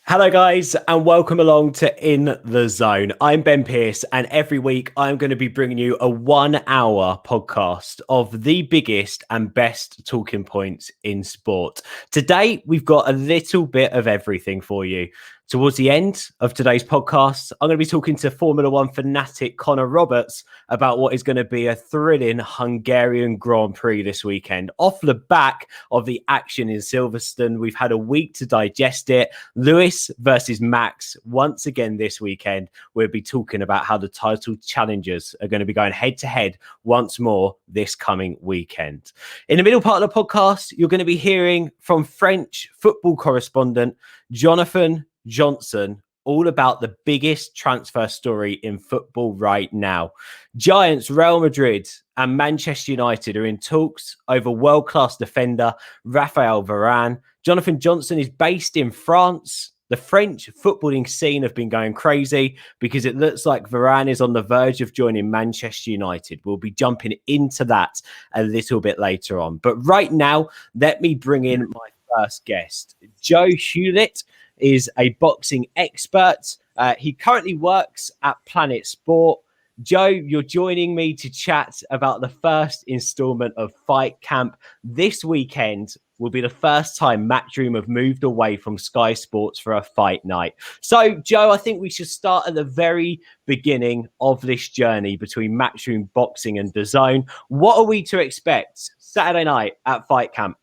Hello, guys, and welcome along to In the Zone. I'm Ben Pearce, and every week I'm going to be bringing you a 1 hour podcast of the biggest and best talking points in sport. Today, we've got a little bit of everything for you. Towards the end of today's podcast, I'm going to be talking to Formula One fanatic Conor Roberts about what is going to be a thrilling Hungarian Grand Prix this weekend. Off the back of the action in Silverstone, we've had a week to digest it. Lewis versus Max once again this weekend. We'll be talking about how the title challengers are going to be going head to head once more this coming weekend. In the middle part of the podcast, you're going to be hearing from French football correspondent Jonathan Johnson all about the biggest transfer story in football right now. Giants, Real Madrid and Manchester United are in talks over world-class defender Raphael Varane. Jonathan Johnson is based in France. The French footballing scene have been going crazy because it looks like Varane is on the verge of joining Manchester United. We'll be jumping into that a little bit later on. But right now, let me bring in my first guest. Joe Hewlett is a boxing expert. He currently works at Planet Sport. Joe, you're joining me to chat about the first installment of Fight Camp. This weekend will be the first time Matchroom have moved away from Sky Sports for a fight night. So, Joe, I think we should start at the very beginning of this journey between Matchroom Boxing and DAZN. What are we to expect Saturday night at Fight Camp?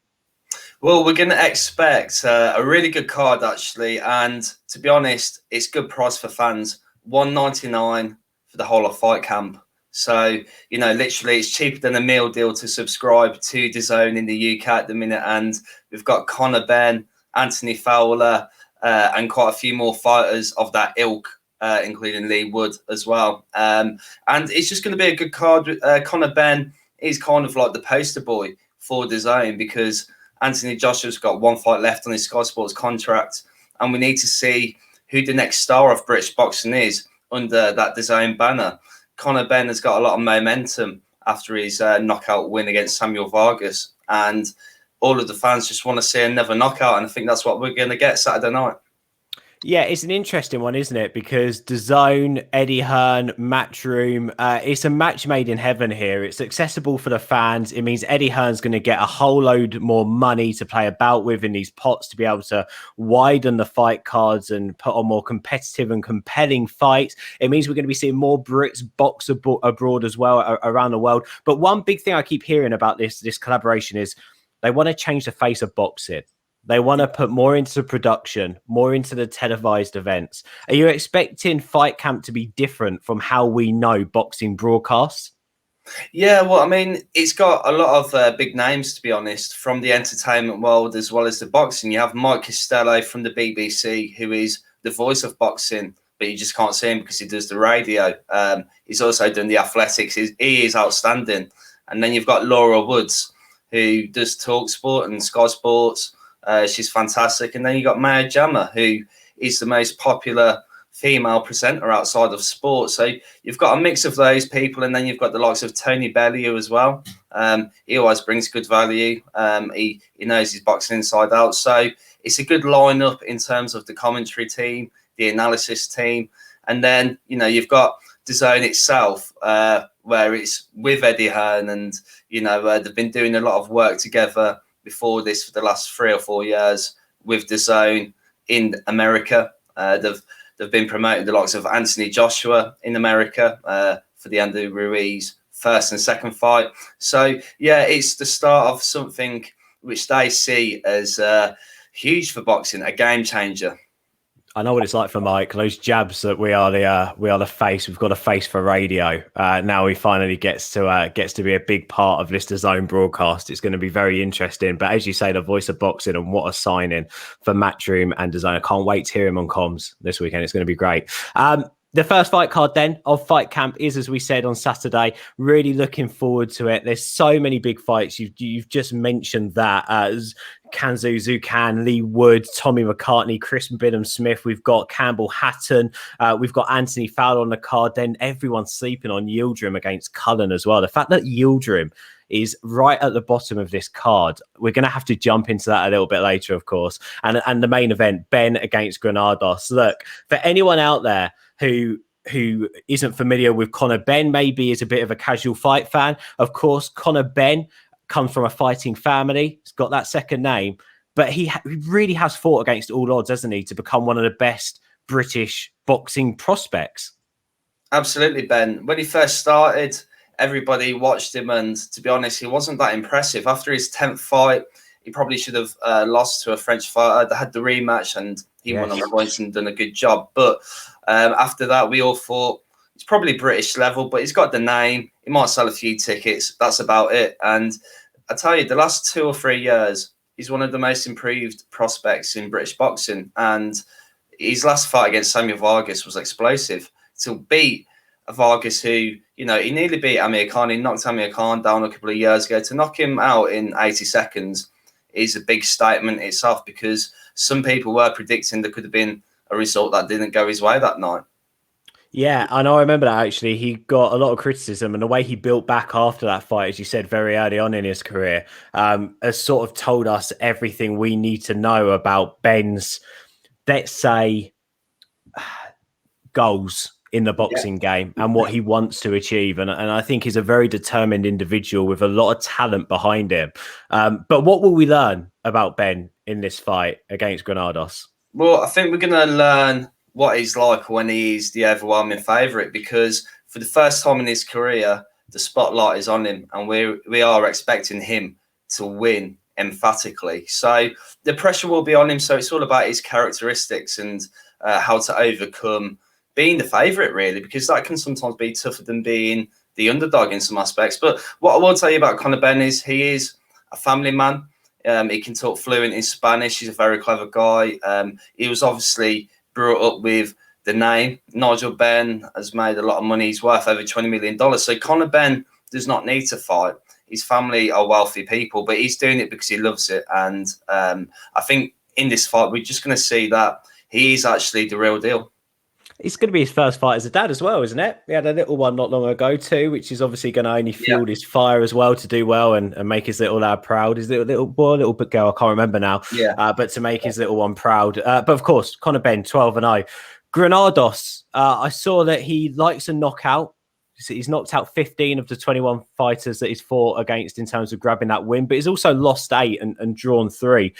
Well, we're going to expect a really good card, actually. And to be honest, it's good price for fans. $1.99 for the whole of Fight Camp. So, literally it's cheaper than a meal deal to subscribe to DAZN in the UK at the minute. And we've got Conor Benn, Anthony Fowler, and quite a few more fighters of that ilk, including Lee Wood as well. And it's just going to be a good card. Conor Benn is kind of like the poster boy for DAZN because Anthony Joshua's got one fight left on his Sky Sports contract, and we need to see who the next star of British boxing is under that DAZN banner. Conor Benn has got a lot of momentum after his knockout win against Samuel Vargas, and all of the fans just want to see another knockout, and I think that's what we're going to get Saturday night. Yeah, it's an interesting one, isn't it? Because DAZN, Eddie Hearn, Matchroom, it's a match made in heaven here. It's accessible for the fans. It means Eddie Hearn's going to get a whole load more money to play about with in these pots to be able to widen the fight cards and put on more competitive and compelling fights. It means we're going to be seeing more Brits box abroad as well around the world. But one big thing I keep hearing about this collaboration is they want to change the face of boxing. They want to put more into production, more into the televised events. Are you expecting Fight Camp to be different from how we know boxing broadcasts? Yeah, well, I mean, it's got a lot of big names, to be honest, from the entertainment world as well as the boxing. You have Mike Costello from the BBC, who is the voice of boxing, but you just can't see him because he does the radio. He's also done the athletics. He is outstanding. And then you've got Laura Woods, who does TalkSport and Sky Sports. She's fantastic. And then you got Maya Jama, who is the most popular female presenter outside of sports. So you've got a mix of those people, and then you've got the likes of Tony Bellew as well. He always brings good value. He knows his boxing inside out. So it's a good lineup in terms of the commentary team, the analysis team. And then, you've got DAZN itself, where it's with Eddie Hearn, and, they've been doing a lot of work together before this for the last 3 or 4 years with DAZN in America. They've been promoting the likes of Anthony Joshua in America for the Andy Ruiz first and second fight. So, yeah, it's the start of something which they see as huge for boxing, a game changer. I know what it's like for Mike. Those jabs that we are the face. We've got a face for radio. Now he finally gets to be a big part of this DAZN broadcast. It's going to be very interesting. But as you say, the voice of boxing, and what a signing for Matchroom and DAZN. I can't wait to hear him on comms this weekend. It's going to be great. The first fight card then of Fight Camp is, as we said, on Saturday. Really looking forward to it. There's so many big fights. You've just mentioned that. Kanzu Zucan, Lee Wood, Tommy McCartney, Chris Bidham-Smith. We've got Campbell Hatton. We've got Anthony Fowler on the card. Then everyone's sleeping on Yildirim against Cullen as well. The fact that Yildirim is right at the bottom of this card. We're going to have to jump into that a little bit later, of course. And the main event, Benn against Granados. Look, for anyone out there who isn't familiar with Conor Benn, maybe is a bit of a casual fight fan. Of course, Conor Benn comes from a fighting family. He's got that second name, but he really has fought against all odds, hasn't he, to become one of the best British boxing prospects. Absolutely, Ben. When he first started, everybody watched him, and to be honest, he wasn't that impressive. After his 10th fight, he probably should have lost to a French fighter. They had the rematch, and he won on the points and done a good job. But after that, we all thought he's probably British level, but he's got the name. He might sell a few tickets. That's about it. And I tell you, the last 2 or 3 years, he's one of the most improved prospects in British boxing. And his last fight against Samuel Vargas was explosive. To beat a Vargas who, he nearly beat Amir Khan. He knocked Amir Khan down a couple of years ago. To knock him out in 80 seconds is a big statement itself, because some people were predicting there could have been a result that didn't go his way that night. Yeah, I know. I remember that, actually. He got a lot of criticism, and the way he built back after that fight, as you said, very early on in his career, has sort of told us everything we need to know about Benn's, let's say, goals in the boxing game and what he wants to achieve. And I think he's a very determined individual with a lot of talent behind him. But what will we learn about Benn in this fight against Granados? Well, I think we're going to learn what he's like when he's the overwhelming favourite, because for the first time in his career, the spotlight is on him, and we are expecting him to win emphatically. So the pressure will be on him. So it's all about his characteristics and how to overcome being the favourite, really, because that can sometimes be tougher than being the underdog in some aspects. But what I will tell you about Conor Benn is he is a family man. He can talk fluent in Spanish. He's a very clever guy. He was obviously brought up with the name. Nigel Benn has made a lot of money. He's worth over $20 million. So Conor Benn does not need to fight. His family are wealthy people, but he's doing it because he loves it. And I think in this fight, we're just going to see that he is actually the real deal. It's going to be his first fight as a dad as well, isn't it? He had a little one not long ago too, which is obviously going to only fuel his fire as well to do well and make his little lad proud. His little boy, little big girl, I can't remember now. But to make his little one proud. But of course, Conor Benn, 12-0. Granados, I saw that he likes a knockout. He's knocked out 15 of the 21 fighters that he's fought against in terms of grabbing that win, but he's also lost 8 and drawn 3.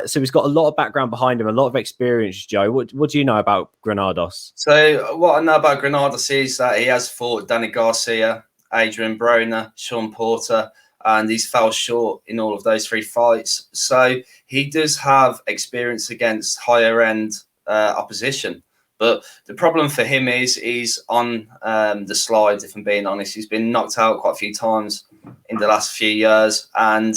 So he's got a lot of background behind him, a lot of experience, Joe. What do you know about Granados? So what I know about Granados is that he has fought Danny Garcia, Adrian Broner, Sean Porter, and he's fell short in all of those 3 fights. So he does have experience against higher end opposition. But the problem for him is he's on the slide, if I'm being honest. He's been knocked out quite a few times in the last few years. And,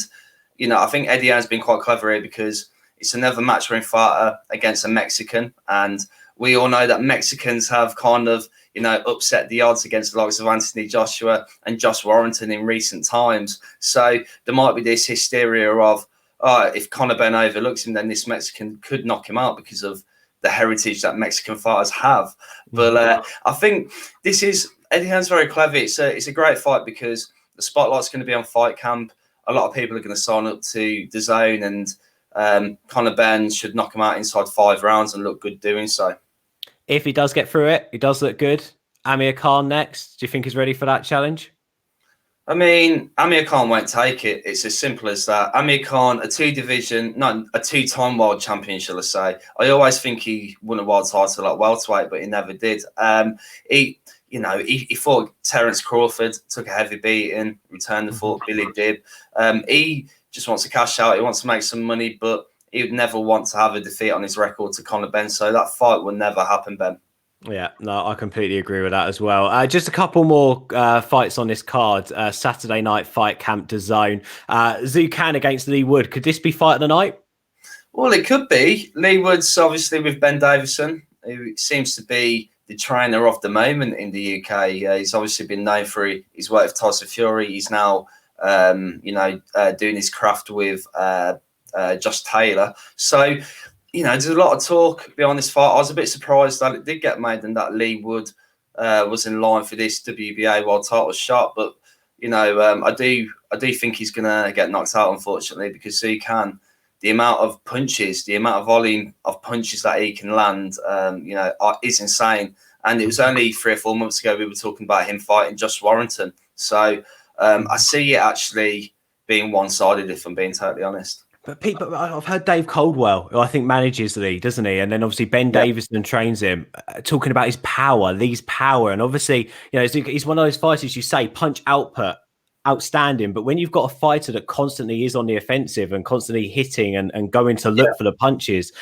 I think Eddie has been quite clever here, because it's another match-winning fighter against a Mexican. And we all know that Mexicans have kind of, upset the odds against the likes of Anthony Joshua and Josh Warrington in recent times. So there might be this hysteria of, if Conor Benn overlooks him, then this Mexican could knock him out because of the heritage that Mexican fighters have. But I think Eddie Hearn's very clever. It's a great fight because the spotlight's going to be on Fight Camp. A lot of people are going to sign up to DAZN, and Conor Benn should knock him out inside 5 rounds and look good doing so. If he does get through it, he does look good. Amir Khan next. Do you think he's ready for that challenge? I mean, Amir Khan won't take it. It's as simple as that. Amir Khan, a 2-time world champion, shall I say. I always think he won a world title at welterweight, but he never did. He fought Terence Crawford, took a heavy beating, returned the fought Billy Dibb. He just wants to cash out. He wants to make some money, but he would never want to have a defeat on his record to Conor Benn. So that fight will never happen, Ben. Yeah, no, I completely agree with that as well. Just a couple more fights on this card. Saturday night Fight Camp DAZN. Zucan against Lee Wood. Could this be fight of the night? Well, it could be. Lee Wood's obviously with Ben Davison, who seems to be the trainer of the moment in the UK. He's obviously been known for his work with Tyson Fury. He's now, doing his craft with Josh Taylor. So, there's a lot of talk behind this fight. I was a bit surprised that it did get made and that Lee Wood was in line for this WBA world title shot. But, I do think he's going to get knocked out, unfortunately, because he can. The amount of punches, the amount of volume of punches that he can land, is insane. And it was only 3 or 4 months ago we were talking about him fighting Josh Warrington. So I see it actually being one-sided, if I'm being totally honest. But I've heard Dave Coldwell, who I think manages Lee, doesn't he? And then obviously Ben Davison trains him, talking about his power, Lee's power. And obviously, he's one of those fighters, you say, punch output, outstanding. But when you've got a fighter that constantly is on the offensive and constantly hitting and going to look for the punches,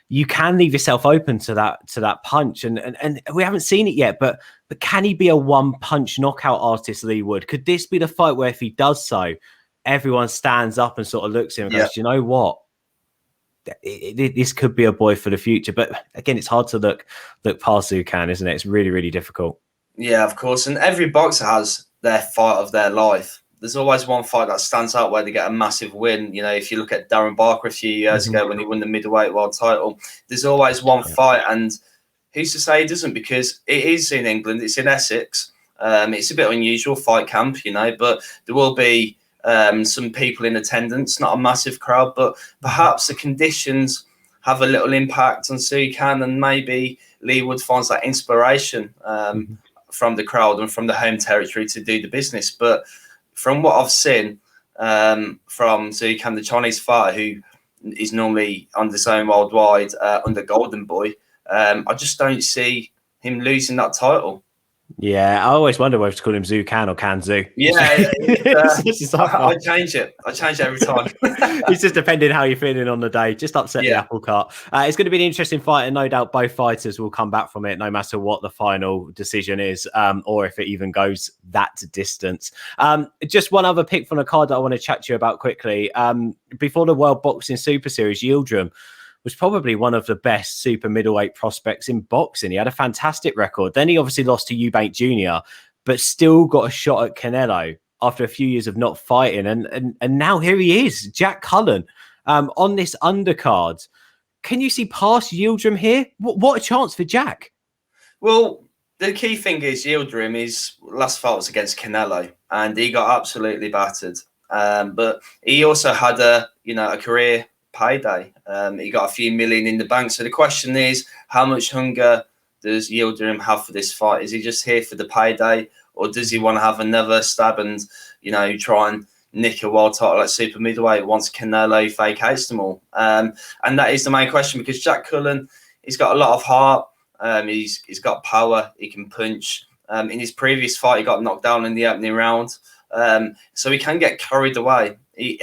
you can leave yourself open to that punch. And we haven't seen it yet, but can he be a one-punch knockout artist, Lee Wood? Could this be the fight where if he does so, everyone stands up and sort of looks at him and goes, you know what? This could be a boy for the future. But again, it's hard to look past who can, isn't it? It's really, really difficult. Yeah, of course. And every boxer has their fight of their life. There's always one fight that stands out where they get a massive win. If you look at Darren Barker a few years ago when he won the middleweight world title, there's always one fight. And who's to say he doesn't? Because it is in England. It's in Essex. It's a bit unusual fight camp, but there will be some people in attendance, not a massive crowd, but perhaps the conditions have a little impact on Sukan, and maybe Lee Wood finds that inspiration from the crowd and from the home territory to do the business. But from what I've seen from Sukan, the Chinese fighter, who is normally on the zone worldwide under Golden Boy, I just don't see him losing that title. Yeah, I always wonder whether to call him Zukan or Kanzu. Yeah, I change it. I change it every time. It's just depending how you're feeling on the day. Just upset the apple cart. It's going to be an interesting fight, and no doubt both fighters will come back from it, no matter what the final decision is, or if it even goes that distance. Just one other pick from the card that I want to chat to you about quickly. Before the World Boxing Super Series, Yildirim was probably one of the best super middleweight prospects in boxing. He had a fantastic record. Then he obviously lost to Eubank Jr., but still got a shot at Canelo after a few years of not fighting. And now here he is, Jack Cullen, on this undercard. Can you see past Yildirim here? What a chance for Jack. Well, the key thing is Yildirim, his last fight was against Canelo, and he got absolutely battered. But he also had a career payday. He got a few million in the bank. So the question is, how much hunger does Yildirim have for this fight? Is he just here for the payday, or does he want to have another stab and try and nick a world title at super middleweight once Canelo vacates them all? And that is the main question, because Jack Cullen, he's got a lot of heart. He's got power. He can punch. In his previous fight, he got knocked down in the opening round. So he can get carried away,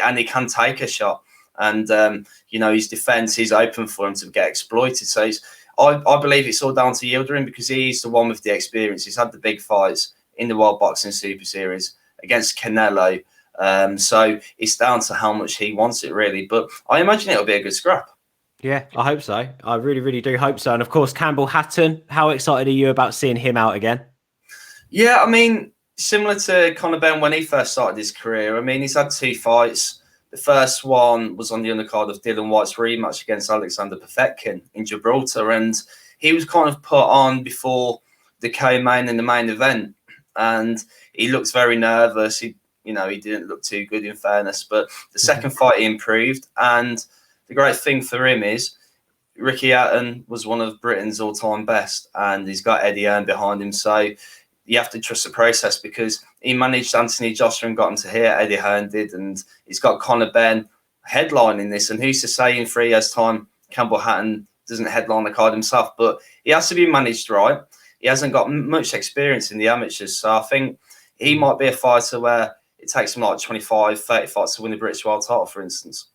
and he can take a shot. And, his defence is open for him to get exploited. So I believe it's all down to Yildirim, because he's the one with the experience. He's had the big fights in the World Boxing Super Series against Canelo. So it's down to how much he wants it, really. But I imagine it'll be a good scrap. Yeah, I hope so. I really, really do hope so. And, of course, Campbell Hatton, how excited are you about seeing him out again? Yeah, I mean, similar to Conor Benn when he first started his career. I mean, he's had 2 fights. The first one was on the undercard of Dylan White's rematch against Alexander Povetkin in Gibraltar, and he was kind of put on before the co-main and the main event, and he looked very nervous. He didn't look too good, in fairness, but the second fight he improved, and the great thing for him is Ricky Hatton was one of Britain's all-time best, and he's got Eddie Hearn behind him, so you have to trust the process, because he managed Anthony Joshua and got him to here. Eddie Hearn did, and he's got Conor Benn headlining this. And who's to say in 3 years' time Campbell Hatton doesn't headline the card himself? But he has to be managed right. He hasn't got much experience in the amateurs, so I think he might be a fighter where it takes him like 25, 30 fights to win the British world title, for instance.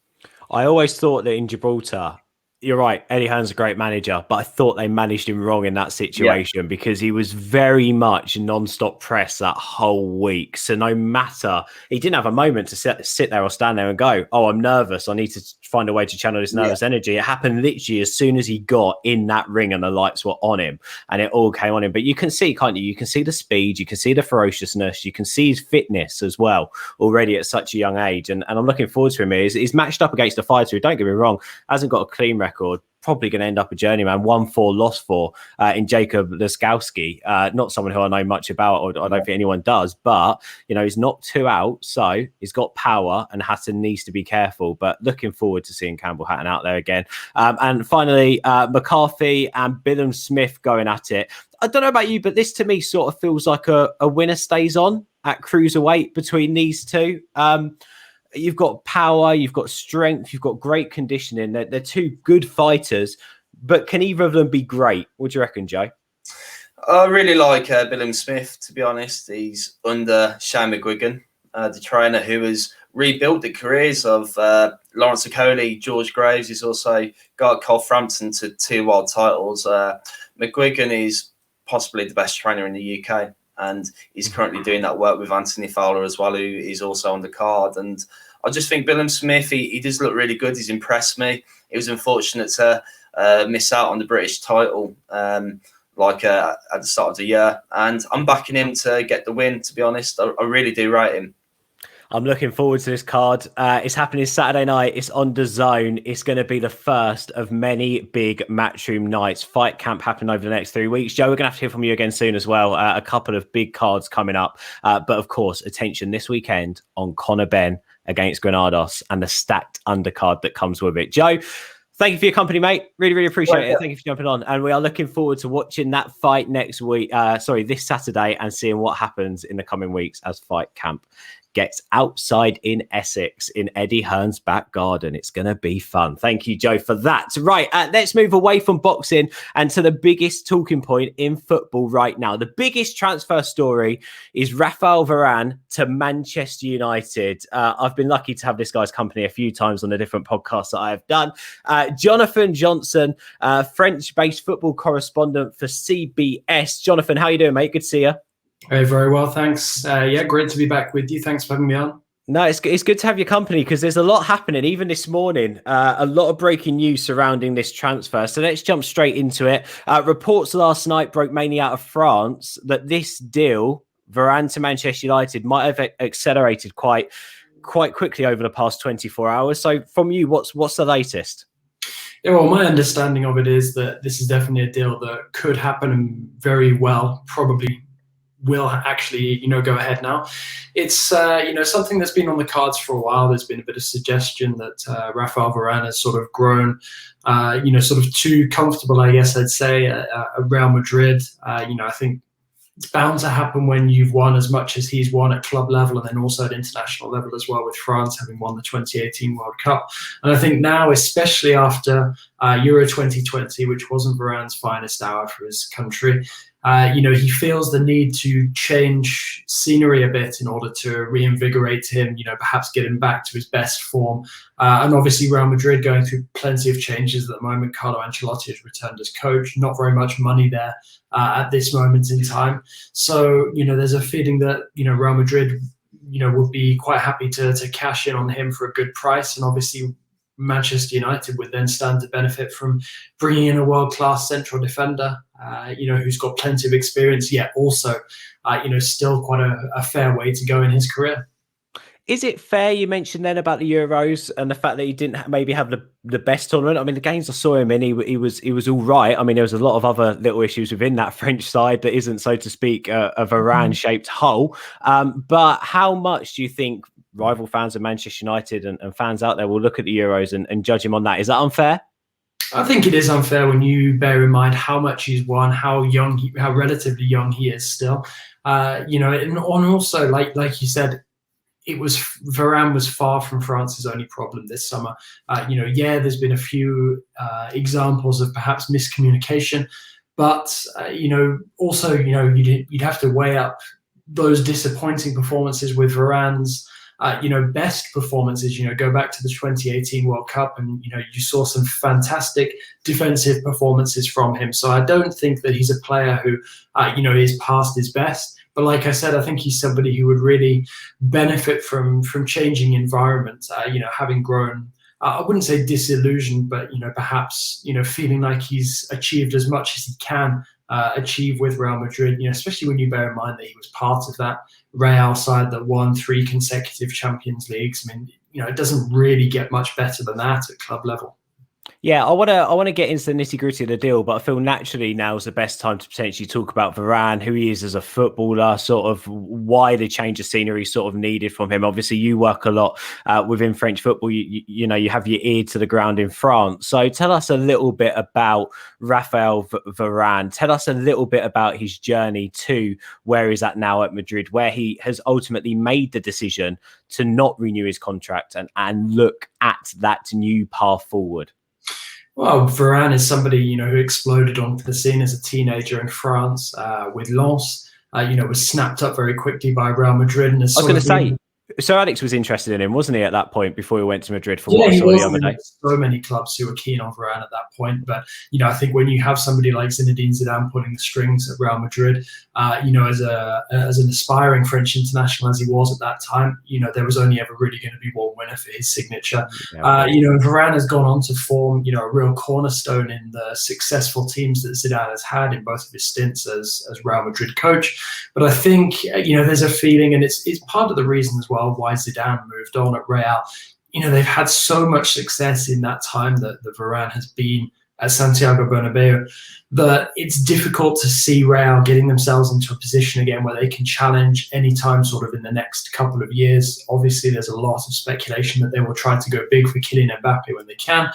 I always thought that in Gibraltar, you're right, Eddie Hearn's a great manager, but I thought they managed him wrong in that situation because he was very much non-stop press that whole week. So no matter, he didn't have a moment to sit there or stand there and go, oh, I'm nervous, I need to find a way to channel this nervous energy. It happened literally as soon as he got in that ring and the lights were on him, and it all came on him. But you can see, can't you? You can see the speed, you can see the ferociousness, you can see his fitness as well already at such a young age. And I'm looking forward to him. He's matched up against a fighter who, don't get me wrong, hasn't got a clean record, probably going to end up a journeyman. 1-4, lost 4 in Jacob Laskowski. Not someone who I know much about, or I don't think anyone does, but he's knocked 2 out, so he's got power, and Hatton needs to be careful. But looking forward to seeing Campbell Hatton out there again. And finally, McCarthy and Billum Smith going at it. I don't know about you, but this to me sort of feels like a winner stays on at cruiserweight between these two. You've got power, you've got strength, you've got great conditioning. They're 2 good fighters, but can either of them be great? What do you reckon, Joe? I really like Billum Smith, to be honest. He's under Shane McGuigan, the trainer who has rebuilt the careers of Lawrence Okoli, George Graves. He's also got Cole Frampton to 2 world titles. McGuigan is possibly the best trainer in the UK. And he's currently doing that work with Anthony Fowler as well, who is also on the card. And I just think Billum Smith, he does look really good. He's impressed me. It was unfortunate to miss out on the British title at the start of the year. And I'm backing him to get the win, to be honest. I really do rate him. I'm looking forward to this card. It's happening Saturday night. It's on DAZN. It's going to be the first of many big Matchroom nights. Fight camp happening over the next 3 weeks. Joe, we're going to have to hear from you again soon as well. A couple of big cards coming up. But of course, attention this weekend on Conor Benn against Granados and the stacked undercard that comes with it. Joe, thank you for your company, mate. Really, really appreciate it. Thank you for jumping on. And we are looking forward to watching that fight next week. This Saturday, and seeing what happens in the coming weeks as fight camp gets outside in Essex in Eddie Hearn's back garden. It's going to be fun. Thank you, Joe, for that. Right, let's move away from boxing and to the biggest talking point in football right now. The biggest transfer story is Rafael Varane to Manchester United. I've been lucky to have this guy's company a few times on the different podcasts that I have done. Jonathan Johnson, French-based football correspondent for CBS. Jonathan, how you doing, mate? Good to see you. Hey, very well, thanks. Great to be back with you. Thanks for having me on. No, it's good to have your company because there's a lot happening, even this morning. A lot of breaking news surrounding this transfer. So let's jump straight into it. Reports last night broke mainly out of France that this deal, Varane to Manchester United, might have accelerated quite quickly over the past 24 hours. So from you, what's the latest? Yeah, well, my understanding of it is that this is definitely a deal that could happen very well, probably will actually, go ahead now. It's, something that's been on the cards for a while. There's been a bit of suggestion that Rafael Varane has sort of grown, sort of too comfortable, I guess I'd say, at Real Madrid. I think it's bound to happen when you've won as much as he's won at club level and then also at international level as well, with France having won the 2018 World Cup. And I think now, especially after Euro 2020, which wasn't Varane's finest hour for his country, he feels the need to change scenery a bit in order to reinvigorate him, perhaps get him back to his best form. And obviously Real Madrid going through plenty of changes at the moment. Carlo Ancelotti has returned as coach, not very much money there at this moment in time. So, there's a feeling that, Real Madrid, would be quite happy to cash in on him for a good price. And obviously Manchester United would then stand to benefit from bringing in a world-class central defender, who's got plenty of experience, yet also, still quite a fair way to go in his career. Is it fair, you mentioned then about the Euros and the fact that he didn't maybe have the best tournament? I mean, the games I saw him in, he was all right. I mean, there was a lot of other little issues within that French side that isn't, so to speak, a Varane-shaped hole. But how much do you think rival fans of Manchester United and fans out there will look at the Euros and judge him on that? Is that unfair? I think it is unfair when you bear in mind how much he's won, how relatively young he is still. And also, like you said, Varane was far from France's only problem this summer. There's been a few examples of perhaps miscommunication, but also you'd have to weigh up those disappointing performances with Varane's best performances. Go back to the 2018 World Cup and you saw some fantastic defensive performances from him. So I don't think that he's a player who is past his best. But like I said, I think he's somebody who would really benefit from changing environment, having grown, I wouldn't say disillusioned, but, perhaps, feeling like he's achieved as much as he can achieve with Real Madrid, especially when you bear in mind that he was part of that Real side that won 3 consecutive Champions Leagues. I mean, it doesn't really get much better than that at club level. Yeah, I want to get into the nitty gritty of the deal, but I feel naturally now's the best time to potentially talk about Varane, who he is as a footballer, sort of why the change of scenery sort of needed from him. Obviously, you work a lot within French football. You know, you have your ear to the ground in France. So tell us a little bit about Raphael Varane. Tell us a little bit about his journey to where he's at now at Madrid, where he has ultimately made the decision to not renew his contract and look at that new path forward. Well, Varane is somebody, you know, who exploded onto the scene as a teenager in France with Lens. You know, was snapped up very quickly by Real Madrid. And I was going to say, Sir Alex was interested in him, wasn't he, at that point before he went to Madrid? From what I saw the other day, so many clubs who were keen on Varane at that point. But you know, I think when you have somebody like Zinedine Zidane pulling the strings at Real Madrid, you know, as an aspiring French international as he was at that time, you know, there was only ever really going to be one winner for his signature. Yeah. You know, Varane has gone on to form, you know, a real cornerstone in the successful teams that Zidane has had in both of his stints as Real Madrid coach. But I think, you know, there's a feeling, and it's part of the reason as well why Zidane moved on at Real. You know, they've had so much success in that time that Varane has been at Santiago Bernabeu that it's difficult to see Real getting themselves into a position again where they can challenge anytime sort of in the next couple of years. Obviously, there's a lot of speculation that they will try to go big for Kylian Mbappe when they can.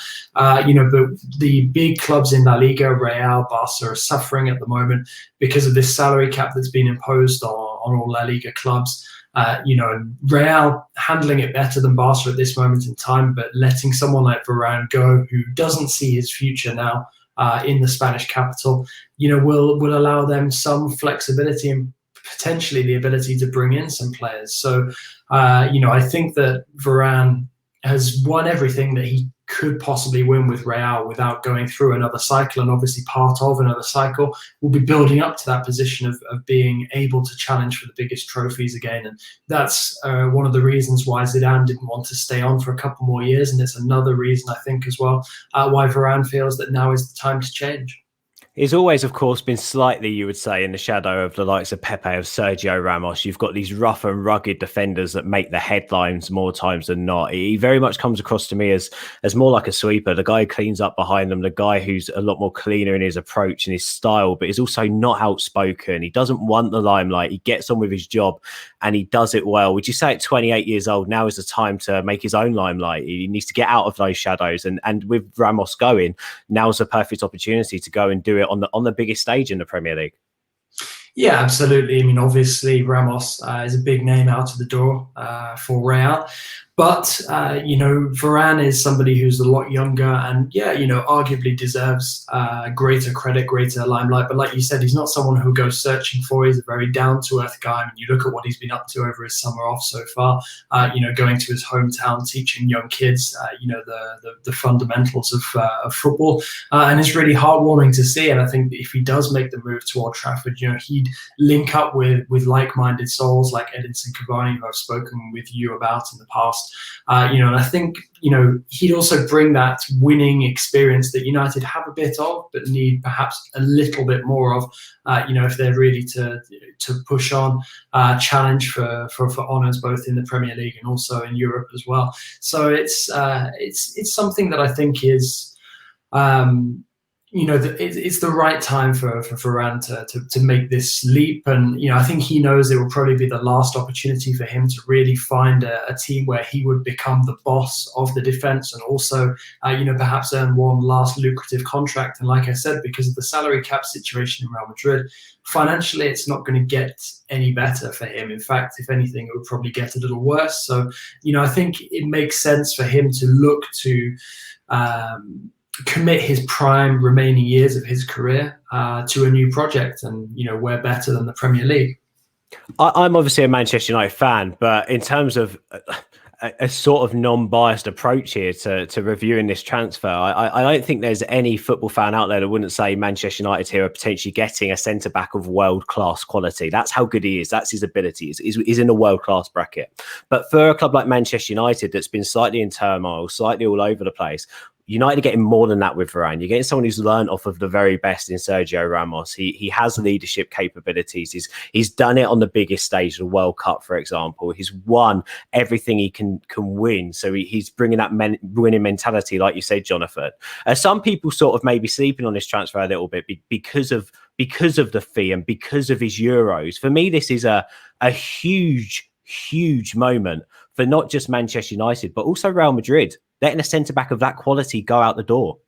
You know, but the big clubs in La Liga, Real, Barca, are suffering at the moment because of this salary cap that's been imposed on all La Liga clubs. You know, and Real handling it better than Barca at this moment in time, but letting someone like Varane go, who doesn't see his future now in the Spanish capital, you know, will allow them some flexibility and potentially the ability to bring in some players. So, you know, I think that Varane has won everything that he could possibly win with Real without going through another cycle, and obviously part of another cycle will be building up to that position of being able to challenge for the biggest trophies again. And that's one of the reasons why Zidane didn't want to stay on for a couple more years, and it's another reason I think as well why Varane feels that now is the time to change. He's always, of course, been slightly, you would say, in the shadow of the likes of Pepe, of Sergio Ramos. You've got these rough and rugged defenders that make the headlines more times than not. He very much comes across to me as more like a sweeper, the guy who cleans up behind them, the guy who's a lot more cleaner in his approach and his style, but is also not outspoken. He doesn't want the limelight. He gets on with his job and he does it well. Would you say at 28 years old, now is the time to make his own limelight? He needs to get out of those shadows. And with Ramos going, now's the perfect opportunity to go and do it on the biggest stage in the Premier League. Yeah, absolutely. I mean, obviously, Ramos is a big name out of the door for Real. But, you know, Varane is somebody who's a lot younger and, yeah, you know, arguably deserves greater credit, greater limelight. But like you said, he's not someone who goes searching for. He's a very down-to-earth guy. I mean, you look at what he's been up to over his summer off so far, you know, going to his hometown, teaching young kids, you know, the fundamentals of football. And it's really heartwarming to see. And I think if he does make the move to Old Trafford, you know, he'd link up with like-minded souls like Edinson Cavani, who I've spoken with you about in the past. You know, and I think, you know, he'd also bring that winning experience that United have a bit of, but need perhaps a little bit more of, you know, if they're really to push on, challenge for honours both in the Premier League and also in Europe as well. So it's something that I think is, you know, it's the right time for Varane to make this leap. And, you know, I think he knows it will probably be the last opportunity for him to really find a team where he would become the boss of the defence and also, you know, perhaps earn one last lucrative contract. And like I said, because of the salary cap situation in Real Madrid, financially, it's not going to get any better for him. In fact, if anything, it would probably get a little worse. So, you know, I think it makes sense for him to look to commit his prime remaining years of his career to a new project, and you know, where better than the Premier League. I'm obviously a Manchester United fan, but in terms of a sort of non-biased approach here to reviewing this transfer, I don't think there's any football fan out there that wouldn't say Manchester United here are potentially getting a centre-back of world-class quality. That's how good he is. That's his ability. He's in a world-class bracket. But for a club like Manchester United that's been slightly in turmoil, slightly all over the place, United are getting more than that with Varane. You're getting someone who's learned off of the very best in Sergio Ramos. He has leadership capabilities. He's done it on the biggest stage, the World Cup, for example. He's won everything he can win. So he's bringing that winning mentality, like you said, Jonathan. Some people sort of maybe sleeping on this transfer a little bit because of the fee and because of his Euros. For me, this is a huge moment for not just Manchester United, but also Real Madrid, letting a centre-back of that quality go out the door.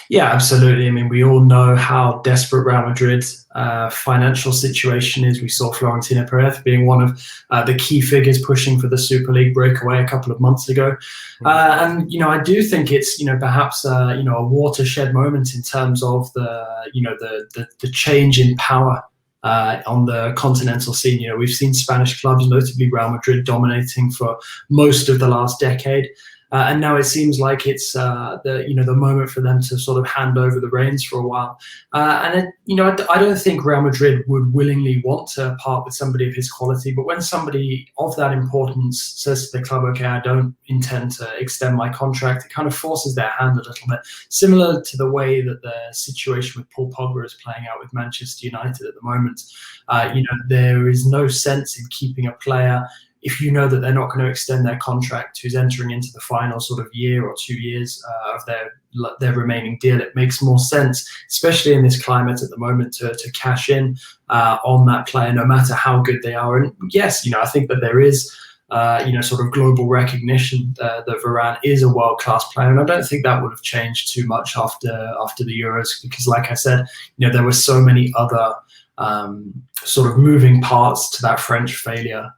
Yeah, absolutely. I mean, we all know how desperate Real Madrid's financial situation is. We saw Florentino Perez being one of the key figures pushing for the Super League breakaway a couple of months ago. And, I do think it's, perhaps, a watershed moment in terms of the change in power on the continental scene. We've seen Spanish clubs, notably Real Madrid, dominating for most of the last decade. And now it seems like it's the moment for them to sort of hand over the reins for a while. I don't think Real Madrid would willingly want to part with somebody of his quality. But when somebody of that importance says to the club, "Okay, I don't intend to extend my contract," it kind of forces their hand a little bit. Similar to the way that the situation with Paul Pogba is playing out with Manchester United at the moment. There is no sense in keeping a player if you know that they're not going to extend their contract, who's entering into the final sort of year or 2 years of their remaining deal. It makes more sense, especially in this climate at the moment, to cash in on that player, no matter how good they are. And yes, I think that there is sort of global recognition that Varane is a world-class player, and I don't think that would have changed too much after the Euros, because, like I said, there were so many other sort of moving parts to that French failure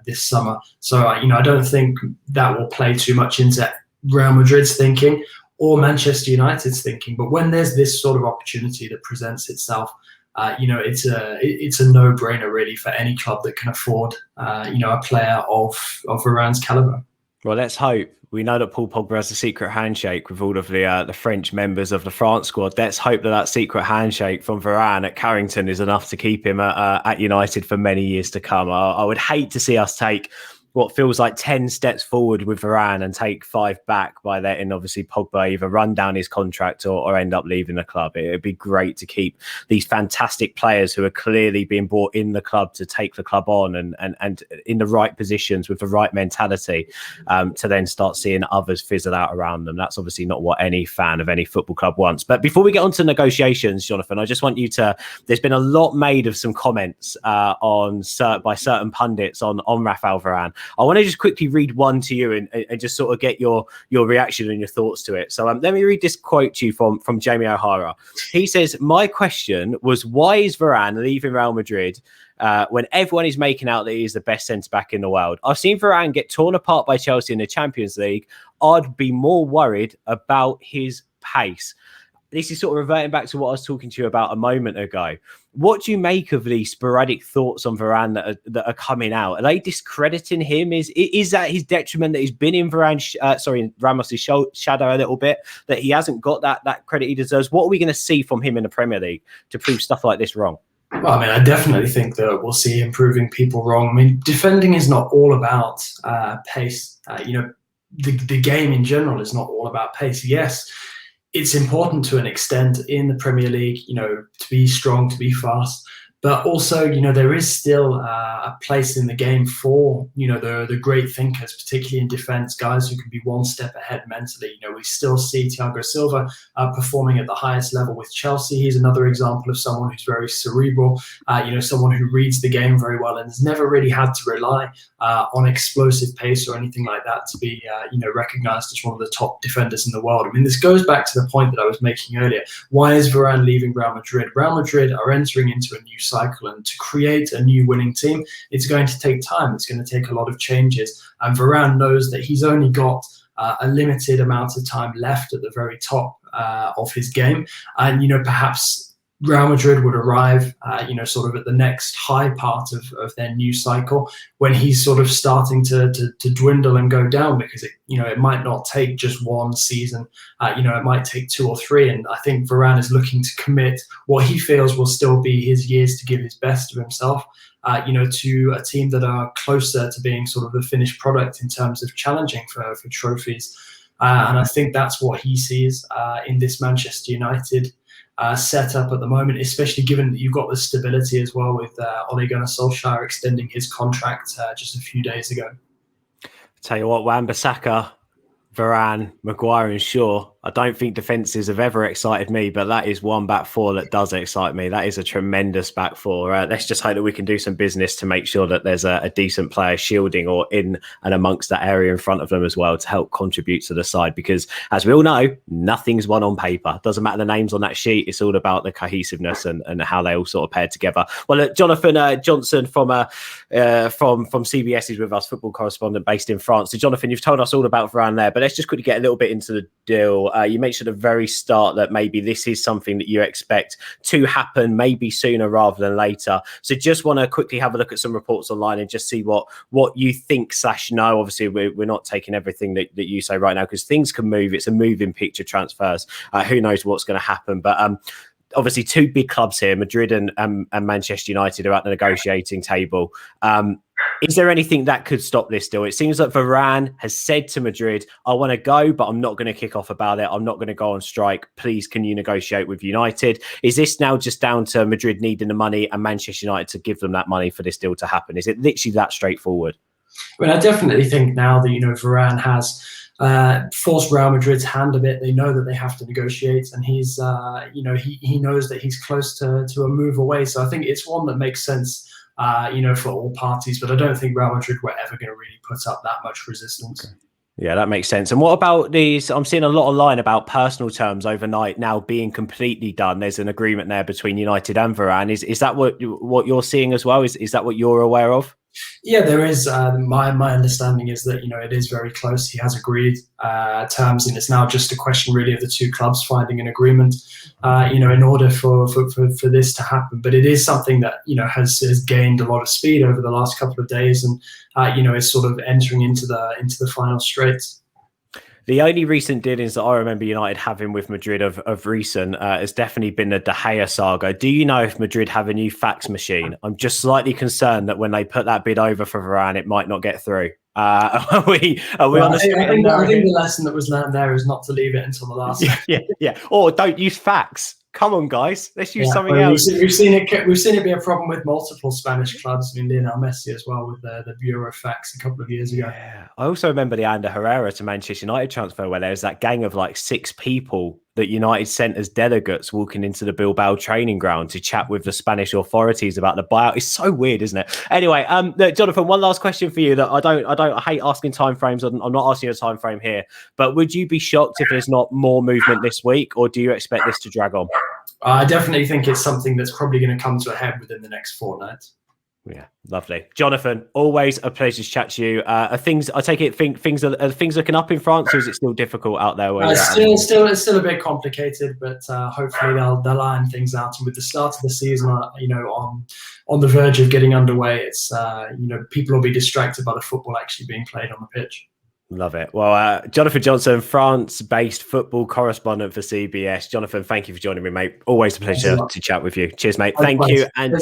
this summer. So, I don't think that will play too much into Real Madrid's thinking or Manchester United's thinking. But when there's this sort of opportunity that presents itself, it's a no-brainer really for any club that can afford, a player of Varane's caliber. Well, let's hope. We know that Paul Pogba has a secret handshake with all of the French members of the France squad. Let's hope that secret handshake from Varane at Carrington is enough to keep him at United for many years to come. I would hate to see us take what feels like 10 steps forward with Varane and take 5 back by letting obviously Pogba either run down his contract or end up leaving the club. It'd be great to keep these fantastic players who are clearly being brought in the club to take the club on and in the right positions with the right mentality to then start seeing others fizzle out around them. That's obviously not what any fan of any football club wants. But before we get on to negotiations, Jonathan, I just want you to, there's been a lot made of some comments by certain pundits on Rafael Varane. I want to just quickly read one to you and just sort of get your reaction and your thoughts to it. So let me read this quote to you from Jamie O'Hara. He says, "My question was, why is Varane leaving Real Madrid when everyone is making out that he is the best centre-back in the world? I've seen Varane get torn apart by Chelsea in the Champions League. I'd be more worried about his pace." This is sort of reverting back to what I was talking to you about a moment ago. What do you make of these sporadic thoughts on Varane that are coming out? Are they discrediting him? Is that his detriment that he's been in Ramos's shadow a little bit, that he hasn't got that credit he deserves? What are we going to see from him in the Premier League to prove stuff like this wrong? Well, I mean, I definitely think that we'll see him proving people wrong. I mean, defending is not all about pace. The game in general is not all about pace. Yes, it's important to an extent in the Premier League, to be strong, to be fast. But also, there is still a place in the game for, the great thinkers, particularly in defence, guys who can be one step ahead mentally. We still see Thiago Silva performing at the highest level with Chelsea. He's another example of someone who's very cerebral, someone who reads the game very well and has never really had to rely on explosive pace or anything like that to be, recognised as one of the top defenders in the world. I mean, this goes back to the point that I was making earlier. Why is Varane leaving Real Madrid? Real Madrid are entering into a new cycle, and to create a new winning team, it's going to take time. It's going to take a lot of changes. And Varane knows that he's only got a limited amount of time left at the very top of his game. And, perhaps Real Madrid would arrive, sort of at the next high part of their new cycle when he's sort of starting to dwindle and go down, because it might not take just one season, it might take 2 or 3. And I think Varane is looking to commit what he feels will still be his years to give his best of himself, to a team that are closer to being sort of the finished product in terms of challenging for trophies. And I think that's what he sees in this Manchester United setup at the moment, especially given that you've got the stability as well with Ole Gunnar Solskjaer extending his contract just a few days ago. Tell you what, Wan-Bissaka, Varane, Maguire and Shaw, I don't think defences have ever excited me, but that is one back four that does excite me. That is a tremendous back four. Let's just hope that we can do some business to make sure that there's a decent player shielding or in and amongst that area in front of them as well to help contribute to the side. Because as we all know, nothing's won on paper. Doesn't matter the names on that sheet. It's all about the cohesiveness and how they all sort of pair together. Well, Jonathan Johnson from CBS is with us, football correspondent based in France. So Jonathan, you've told us all about Varane there, but let's just quickly get a little bit into the deal. You mentioned at the very start that maybe this is something that you expect to happen maybe sooner rather than later. So just want to quickly have a look at some reports online and just see what you think / know. Obviously, we're not taking everything that you say right now because things can move. It's a moving picture, transfers. Who knows what's going to happen? But obviously, two big clubs here, Madrid and Manchester United, are at the negotiating table. Is there anything that could stop this deal? It seems like Varane has said to Madrid, I want to go, but I'm not going to kick off about it. I'm not going to go on strike. Please, can you negotiate with United? Is this now just down to Madrid needing the money and Manchester United to give them that money for this deal to happen? Is it literally that straightforward? I mean, I definitely think now that, Varane has forced Real Madrid's hand a bit. They know that they have to negotiate, and he's, he knows that he's close to a move away. So I think it's one that makes sense, for all parties. But I don't think Real Madrid were ever going to really put up that much resistance. Okay. Yeah, that makes sense. And what about these? I'm seeing a lot online about personal terms overnight now being completely done. There's an agreement there between United and Varane. Is that what you're seeing as well? Is that what you're aware of? Yeah, there is. My understanding is that it is very close. He has agreed terms, and it's now just a question really of the two clubs finding an agreement, in order for this to happen. But it is something that has gained a lot of speed over the last couple of days, and is sort of entering into the final straight. The only recent dealings that I remember United having with Madrid of recent has definitely been the De Gea saga. Do you know if Madrid have a new fax machine? I'm just slightly concerned that when they put that bid over for Varane, it might not get through. Are we on the street? I think the lesson that was learned there is not to leave it until the last. Yeah. Or don't use fax. Come on, guys. Let's use something else. We've seen it be a problem with multiple Spanish clubs. I mean, Lionel Messi as well with the Bureau fax a couple of years ago. Yeah. I also remember the Ander Herrera to Manchester United transfer where there was that gang of like 6 people that United sent as delegates walking into the Bilbao training ground to chat with the Spanish authorities about the buyout. It's so weird, isn't it? Anyway, Jonathan, one last question for you that I hate asking timeframes. I'm not asking you a time frame here, but would you be shocked if there's not more movement this week, or do you expect this to drag on? I definitely think it's something that's probably going to come to a head within the next fortnight. Yeah, lovely, Jonathan. Always a pleasure to chat to you. I take it things are things looking up in France, or is it still difficult out there? It's still a bit complicated, but hopefully they'll iron things out. And with the start of the season, on the verge of getting underway, it's people will be distracted by the football actually being played on the pitch. Love it. Well, Jonathan Johnson, France-based football correspondent for CBS. Jonathan, thank you for joining me, mate. Always a pleasure to chat with you. Cheers, mate. Thank you. And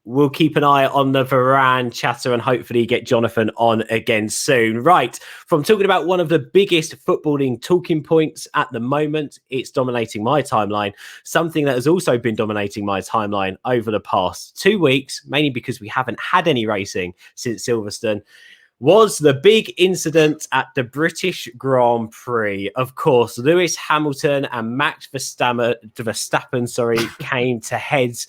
we'll keep an eye on the Varane chatter and hopefully get Jonathan on again soon. Right, from talking about one of the biggest footballing talking points at the moment, it's dominating my timeline. Something that has also been dominating my timeline over the past 2 weeks, mainly because we haven't had any racing since Silverstone, was the big incident at the British Grand Prix. Of course, Lewis Hamilton and Max Verstappen, came to heads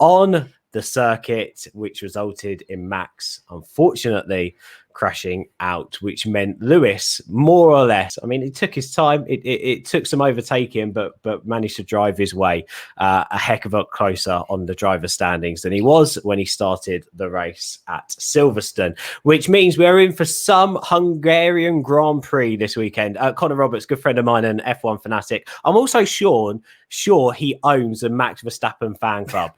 on the circuit, which resulted in Max, unfortunately, crashing out, which meant Lewis, more or less, I mean, it took his time. It took some overtaking, but managed to drive his way a heck of a lot closer on the driver's standings than he was when he started the race at Silverstone, which means we're in for some Hungarian Grand Prix this weekend. Conor Roberts, good friend of mine and F1 fanatic. I'm also sure he owns a Max Verstappen fan club.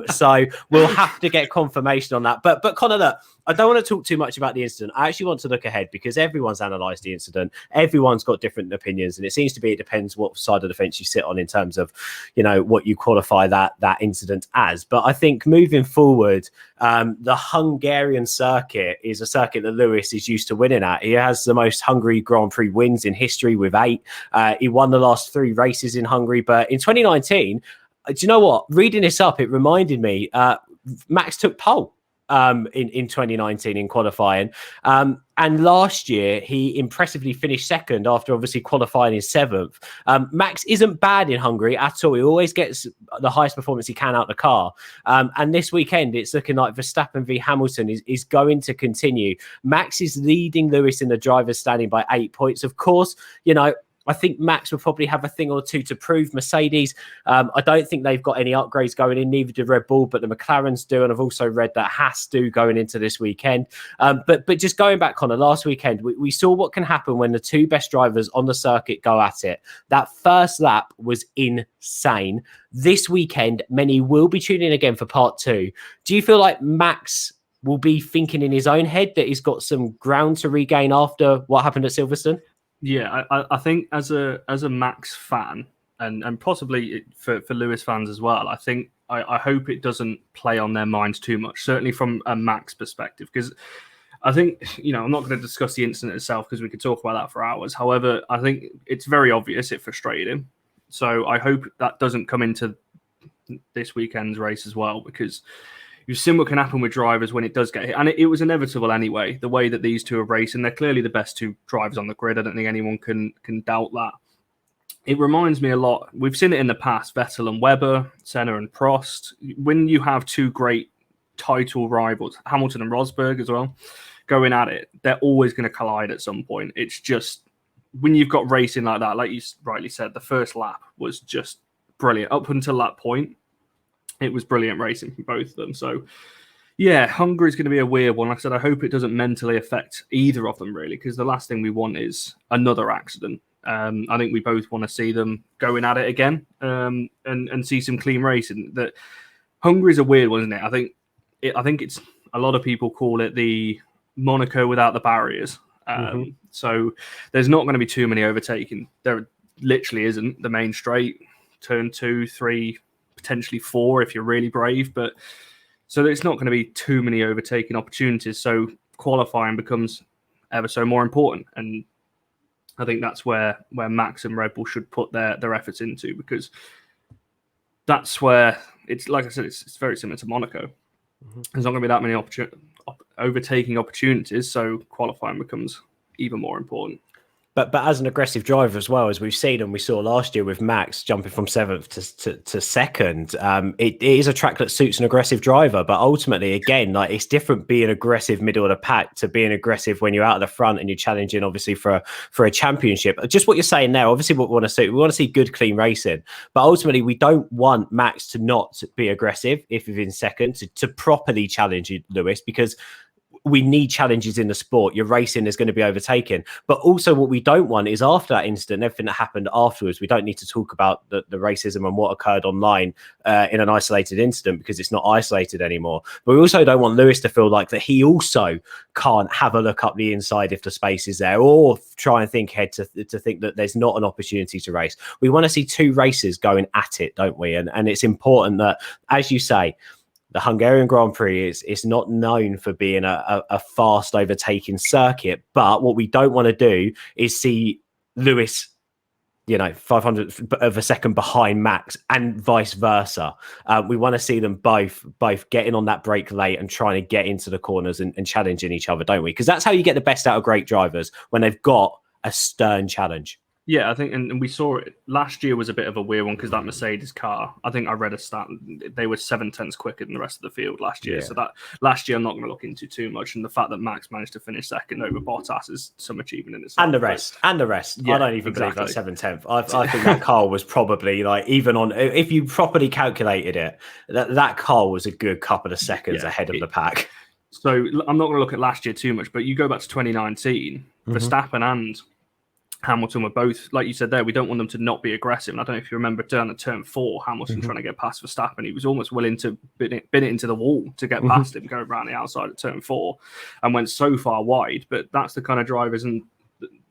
So we'll have to get confirmation on that. But Conor, look, I don't want to talk too much about the incident. incident, I actually want to look ahead because everyone's analysed the incident. Everyone's got different opinions, and it seems to be it depends what side of the fence you sit on in terms of, what you qualify that incident as. But I think moving forward, the Hungarian circuit is a circuit that Lewis is used to winning at. He has the most Hungary Grand Prix wins in history with 8. He won the last 3 races in Hungary, but in 2019, do you know what? Reading this up, it reminded me Max took pole in 2019 in qualifying. And last year, he impressively finished second after obviously qualifying in 7th. Max isn't bad in Hungary at all. He always gets the highest performance he can out of the car. And this weekend, it's looking like Verstappen v Hamilton is going to continue. Max is leading Lewis in the driver's standing by 8 points. Of course, I think Max will probably have a thing or two to prove. Mercedes, I don't think they've got any upgrades going in, neither do Red Bull, but the McLarens do. And I've also read that Haas do going into this weekend. But just going back, Conor, last weekend, we saw what can happen when the 2 best drivers on the circuit go at it. That first lap was insane. This weekend, many will be tuning in again for part 2. Do you feel like Max will be thinking in his own head that he's got some ground to regain after what happened at Silverstone? Yeah, I think as a Max fan and possibly for Lewis fans as well, I hope it doesn't play on their minds too much, certainly from a Max perspective, because I think, I'm not going to discuss the incident itself because we could talk about that for hours. However, I think it's very obvious it frustrated him. So I hope that doesn't come into this weekend's race as well, because you've seen what can happen with drivers when it does get hit. And it was inevitable anyway, the way that these two are racing. They're clearly the best 2 drivers on the grid. I don't think anyone can doubt that. It reminds me a lot. We've seen it in the past, Vettel and Webber, Senna and Prost. When you have 2 great title rivals, Hamilton and Rosberg as well, going at it, they're always going to collide at some point. It's just, when you've got racing like that, like you rightly said, the first lap was just brilliant. Up until that point, it was brilliant racing from both of them. So, yeah, Hungary's going to be a weird one. Like I said, I hope it doesn't mentally affect either of them, really, because the last thing we want is another accident. I think we both want to see them going at it again and see some clean racing. That Hungary's a weird one, isn't it? I think it's, a lot of people call it the Monaco without the barriers. So there's not going to be too many overtaking. There literally isn't. The main straight, turn 2, 3, potentially 4 if you're really brave, but so it's not going to be too many overtaking opportunities. So qualifying becomes ever so more important, and I think that's where Max and Red Bull should put their efforts into, because that's where it's, like I said, it's very similar to Monaco. There's not going to be that many overtaking opportunities, so qualifying becomes even more important. But as an aggressive driver as well, as we've seen and we saw last year with Max jumping from 7th to 2nd, it is a track that suits an aggressive driver. But ultimately, again, like, it's different being aggressive middle of the pack to being aggressive when you're out of the front and you're challenging, obviously, for a championship. Just what you're saying now, obviously, what we want to see good, clean racing. But ultimately, we don't want Max to not be aggressive if he's in second, to properly challenge Lewis, because we need challenges in the sport. Your racing is going to be overtaken. But also what we don't want is, after that incident, everything that happened afterwards, we don't need to talk about the racism and what occurred online in an isolated incident, because it's not isolated anymore. But we also don't want Lewis to feel like that he also can't have a look up the inside if the space is there, or try and think ahead to think that there's not an opportunity to race. We want to see 2 races going at it, don't we? And it's important that, as you say, the Hungarian Grand Prix is not known for being a fast overtaking circuit, but what we don't want to do is see Lewis, 500th of a second behind Max, and vice versa. We want to see them both getting on that brake late and trying to get into the corners and challenging each other, don't we? Because that's how you get the best out of great drivers, when they've got a stern challenge. Yeah, I think, and we saw it last year was a bit of a weird one, because that Mercedes car, I think I read a stat, they were 7/10 quicker than the rest of the field last year. Yeah. So that last year, I'm not going to look into too much. And the fact that Max managed to finish second over Bottas is some achievement in itself. And the rest. Yeah, I don't even believe that 7/10. I think that car was probably, like, even on, if you properly calculated it, that car was a good couple of seconds ahead of the pack. So I'm not going to look at last year too much, but you go back to 2019, Verstappen and Hamilton were both, like you said there, we don't want them to not be aggressive. And I don't know if you remember down at turn 4, Hamilton trying to get past Verstappen. He was almost willing to bin it into the wall to get past him, go around the outside at turn 4 and went so far wide. But that's the kind of drivers and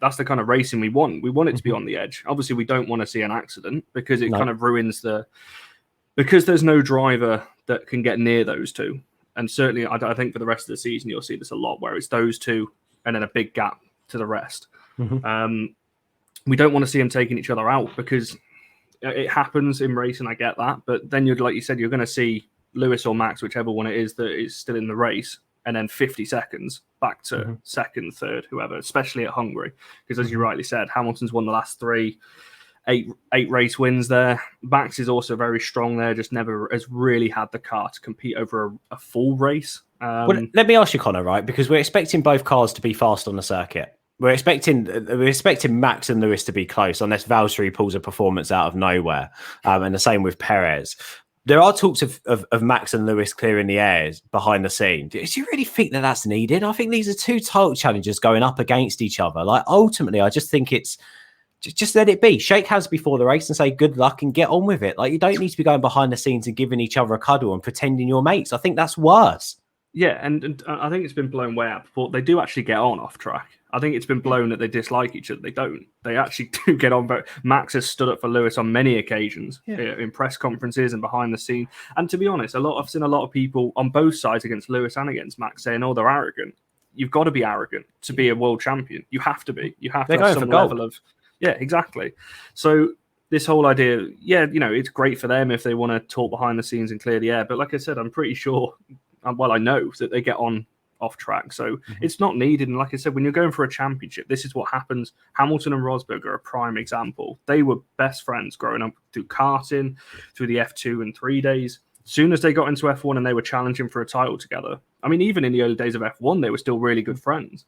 that's the kind of racing we want. We want it to be on the edge. Obviously, we don't want to see an accident because it kind of ruins because there's no driver that can get near those two. And certainly, I think for the rest of the season, you'll see this a lot, where it's those two and then a big gap to the rest. We don't want to see them taking each other out because it happens in racing. I get that, but then like you said, you're going to see Lewis or Max, whichever one it is that is still in the race, and then 50 seconds back to second, third, whoever. Especially at Hungary, because as you rightly said, Hamilton's won the last 8 race wins there. Max is also very strong there, just never has really had the car to compete over a full race. Well, let me ask you, Conor, right? Because we're expecting both cars to be fast on the circuit. We're expecting Max and Lewis to be close, unless Valtteri pulls a performance out of nowhere. And the same with Perez. There are talks of Max and Lewis clearing the airs behind the scenes. Do you really think that that's needed? I think these are two title challengers going up against each other. Like, ultimately, I just think it's just let it be. Shake hands before the race and say good luck and get on with it. Like, you don't need to be going behind the scenes and giving each other a cuddle and pretending you're mates. I think that's worse. Yeah, and I think it's been blown way out of proportion. They do actually get on off track. I think it's been blown that they dislike each other. They don't. They actually do get on. But Max has stood up for Lewis on many occasions in press conferences and behind the scene. And to be honest, I've seen a lot of people on both sides against Lewis and against Max saying, "Oh, they're arrogant." You've got to be arrogant to be a world champion. You have to be. You have to have some level of. Yeah, exactly. So this whole idea, it's great for them if they want to talk behind the scenes and clear the air. But like I said, I'm pretty sure. Well, I know that they get on off track, so it's not needed. And like I said, when you're going for a championship, this is what happens. Hamilton and Rosberg are a prime example. They were best friends growing up through karting, through the F2 and 3 days. As soon as they got into F1 and they were challenging for a title together, I mean, even in the early days of F1, they were still really good friends.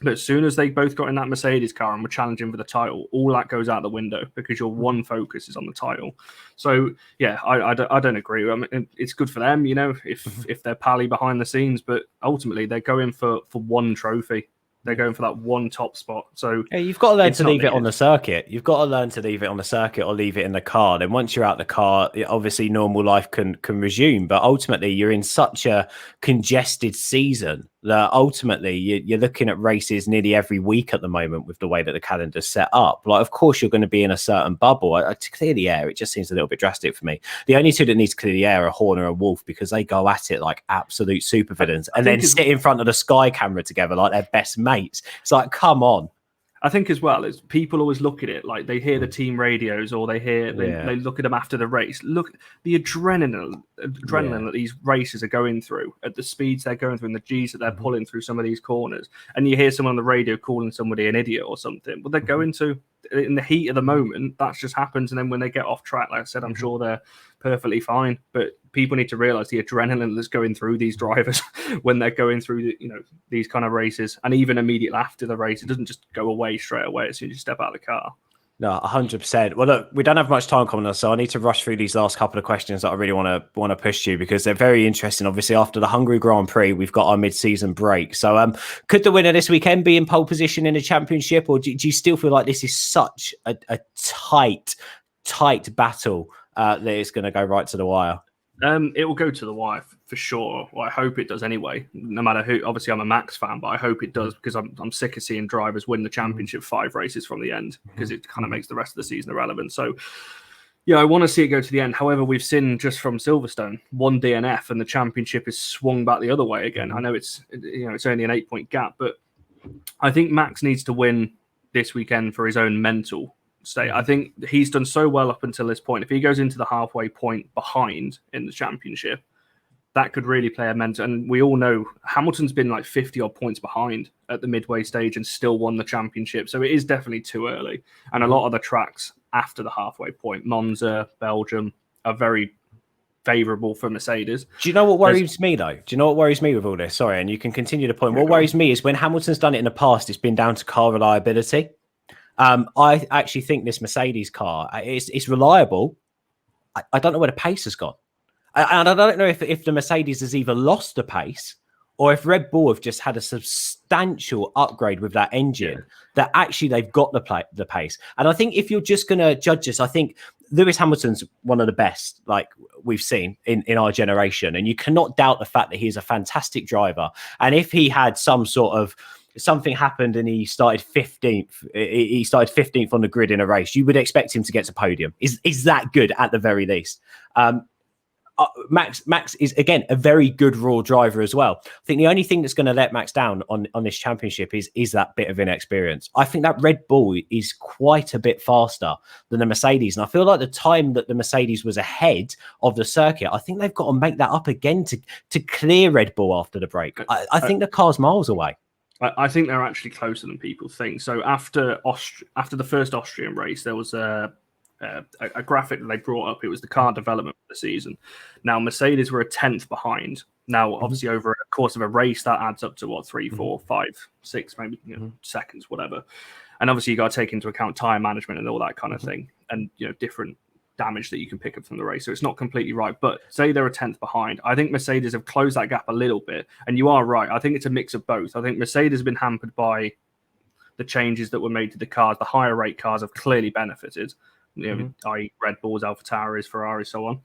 But as soon as they both got in that Mercedes car and were challenging for the title, all that goes out the window because your one focus is on the title. So, yeah, I don't agree. I mean, it's good for them, if they're pally behind the scenes, but ultimately they're going for one trophy. They're going for that one top spot. So you've got to learn to leave it on the circuit. You've got to learn to leave it on the circuit or leave it in the car. Then once you're out the car, obviously normal life can resume. But ultimately, you're in such a congested season that ultimately you're looking at races nearly every week at the moment with the way that the calendar's set up. Like, of course, you're going to be in a certain bubble. To clear the air, it just seems a little bit drastic for me. The only two that need to clear the air are Horner and Wolf because they go at it like absolute supervillains and then sit in front of the Sky camera together like they're best mates. It's like, come on. I think as well as people always look at it like they hear the team radios or they look at them after the race. Look, the adrenaline that these races are going through at the speeds they're going through and the G's that they're pulling through some of these corners. And you hear someone on the radio calling somebody an idiot or something. Well, they're going to, in the heat of the moment, that just happens. And then when they get off track, like I said, I'm sure they're perfectly fine. But people need to realize the adrenaline that's going through these drivers when they're going through these kind of races, and even immediately after the race, it doesn't just go away straight away as soon as you step out of the car. No, 100%. Well, look, we don't have much time coming on, so I need to rush through these last couple of questions that I really want to push you because they're very interesting. Obviously, after the Hungary Grand Prix, we've got our mid-season break. So, could the winner this weekend be in pole position in the championship, or do you still feel like this is such a tight battle that it's going to go right to the wire? It will go to the wire for sure. Well, I hope it does anyway. No matter who. Obviously, I'm a Max fan, but I hope it does because I'm sick of seeing drivers win the championship 5 races from the end because it kind of makes the rest of the season irrelevant. So, yeah, I want to see it go to the end. However, we've seen just from Silverstone 1 DNF and the championship is swung back the other way again. I know it's only an 8-point gap, but I think Max needs to win this weekend for his own mental state. I think he's done so well up until this point. If he goes into the halfway point behind in the championship, that could really play a mental. And we all know Hamilton's been like 50 odd points behind at the midway stage and still won the championship. So it is definitely too early. And a lot of the tracks after the halfway point, Monza, Belgium, are very favourable for Mercedes. Do you know what worries me though? Do you know what worries me with all this? Sorry, and you can continue the point. What worries me is when Hamilton's done it in the past, it's been down to car reliability. I actually think this Mercedes car it's reliable. I don't know where the pace has gone. And I don't know if the Mercedes has either lost the pace or if Red Bull have just had a substantial upgrade with that engine, that actually they've got the pace. And I think if you're just going to judge this, I think Lewis Hamilton's one of the best like we've seen in our generation. And you cannot doubt the fact that he is a fantastic driver. And if he had something happened and he started 15th on the grid in a race, you would expect him to get to podium. Is that good at the very least? Max is, again, a very good raw driver as well. I think the only thing that's going to let Max down on this championship is that bit of inexperience. I think that Red Bull is quite a bit faster than the Mercedes. And I feel like the time that the Mercedes was ahead of the circuit, I think they've got to make that up again to clear Red Bull after the break. I think the car's miles away. I think they're actually closer than people think. So after the first Austrian race, there was a graphic that they brought up. It was the car development for the season. Now, Mercedes were a 10th behind. Now, obviously, over a course of a race, that adds up to what, 3, 4, 5, 6, maybe seconds, whatever. And obviously, you got to take into account tire management and all that kind of thing, and different damage that you can pick up from the race. So it's not completely right. But say they're a 10th behind. I think Mercedes have closed that gap a little bit. And you are right. I think it's a mix of both. I think Mercedes has been hampered by the changes that were made to the cars. The higher rate cars have clearly benefited. I.e. Red Bulls, AlphaTauris, Ferrari, so on.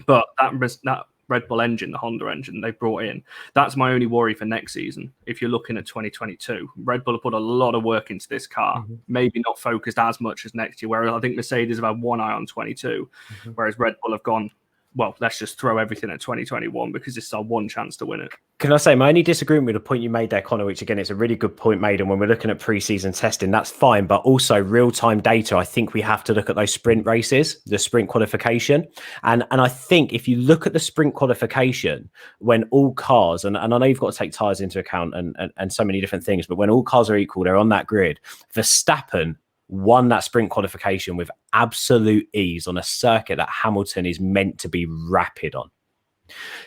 But that Red Bull engine, the Honda engine they brought in, that's my only worry for next season. If you're looking at 2022, Red Bull have put a lot of work into this car, maybe not focused as much as next year, whereas I think Mercedes have had one eye on 22, whereas Red Bull have gone, well, let's just throw everything at 2021 because this is our one chance to win it. Can I say my only disagreement with the point you made there, Conor, which again, it's a really good point made. And when we're looking at pre-season testing, that's fine. But also real-time data, I think we have to look at those sprint races, the sprint qualification. And I think if you look at the sprint qualification, when all cars, and I know you've got to take tyres into account and so many different things, but when all cars are equal, they're on that grid. Verstappen won that sprint qualification with absolute ease on a circuit that Hamilton is meant to be rapid on.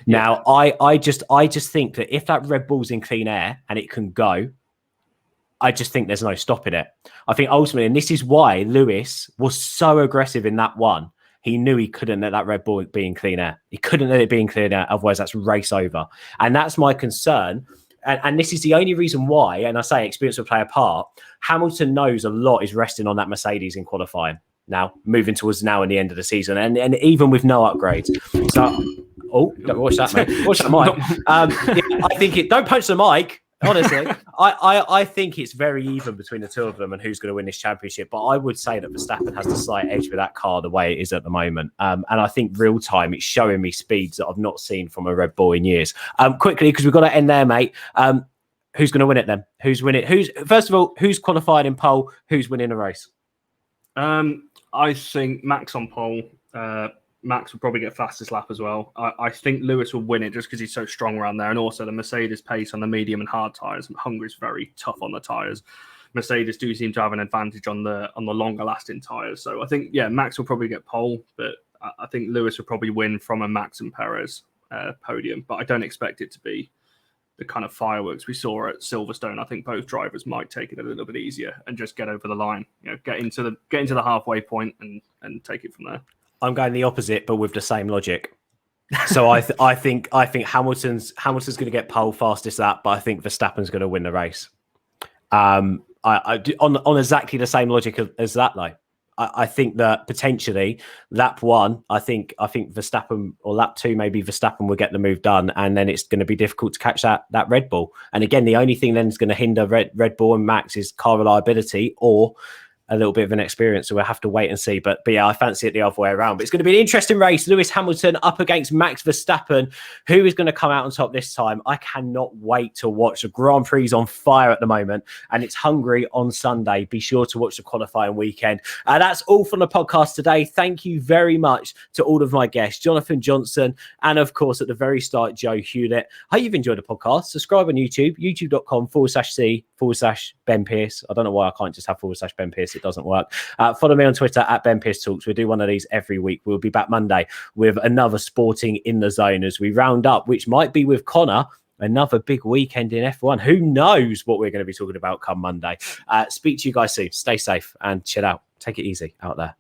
Now, I just think that if that Red Bull's in clean air and it can go, I just think there's no stopping it. I think ultimately, and this is why Lewis was so aggressive in that one. He knew he couldn't let that Red Bull be in clean air. He couldn't let it be in clean air. Otherwise, that's race over. And that's my concern. And this is the only reason why, and I say experience will play a part, Hamilton knows a lot is resting on that Mercedes in qualifying. Now, moving towards now and the end of the season, and even with no upgrades. So, don't watch that, mate. Watch that mic. I think don't punch the mic. Honestly, I think it's very even between the two of them and who's going to win this championship. But I would say that Verstappen has the slight edge with that car the way it is at the moment. And I think real time, it's showing me speeds that I've not seen from a Red Bull in years. Quickly, because we've got to end there, mate. Who's going to win it then? Who's winning? First of all, who's qualified in pole? Who's winning the race? I think Max on pole. Max will probably get fastest lap as well. I think Lewis will win it just because he's so strong around there. And also the Mercedes pace on the medium and hard tyres. Hungary's very tough on the tyres. Mercedes do seem to have an advantage on the longer lasting tyres. So I think, Max will probably get pole, but I think Lewis will probably win from a Max and Perez podium. But I don't expect it to be the kind of fireworks we saw at Silverstone. I think both drivers might take it a little bit easier and just get over the line, get into the halfway point and take it from there. I'm going the opposite, but with the same logic. So I think Hamilton's going to get pole fastest lap, but I think Verstappen's going to win the race. On exactly the same logic as that, though. I think that potentially lap 1, I think Verstappen, or lap 2, maybe Verstappen will get the move done, and then it's going to be difficult to catch that Red Bull. And again, the only thing then is going to hinder Red Bull and Max is car reliability or a little bit of an experience, so we'll have to wait and see. But yeah, I fancy it the other way around. But it's going to be an interesting race. Lewis Hamilton up against Max Verstappen. Who is going to come out on top this time? I cannot wait to watch. The Grand Prix is on fire at the moment, and it's Hungary on Sunday. Be sure to watch the qualifying weekend. That's all from the podcast today. Thank you very much to all of my guests, Jonathan Johnson, and of course, at the very start, Joe Hewlett. I hope you've enjoyed the podcast. Subscribe on YouTube, youtube.com/C/Ben Pierce. I don't know why I can't just have /Ben Pierce. It doesn't work. Follow me on Twitter at Ben Pierce Talks. We do one of these every week. We'll be back Monday with another Sporting in the Zone as we round up, which might be with Conor, another big weekend in F1. Who knows what we're going to be talking about come Monday. Speak to you guys soon. Stay safe and chill out. Take it easy out there.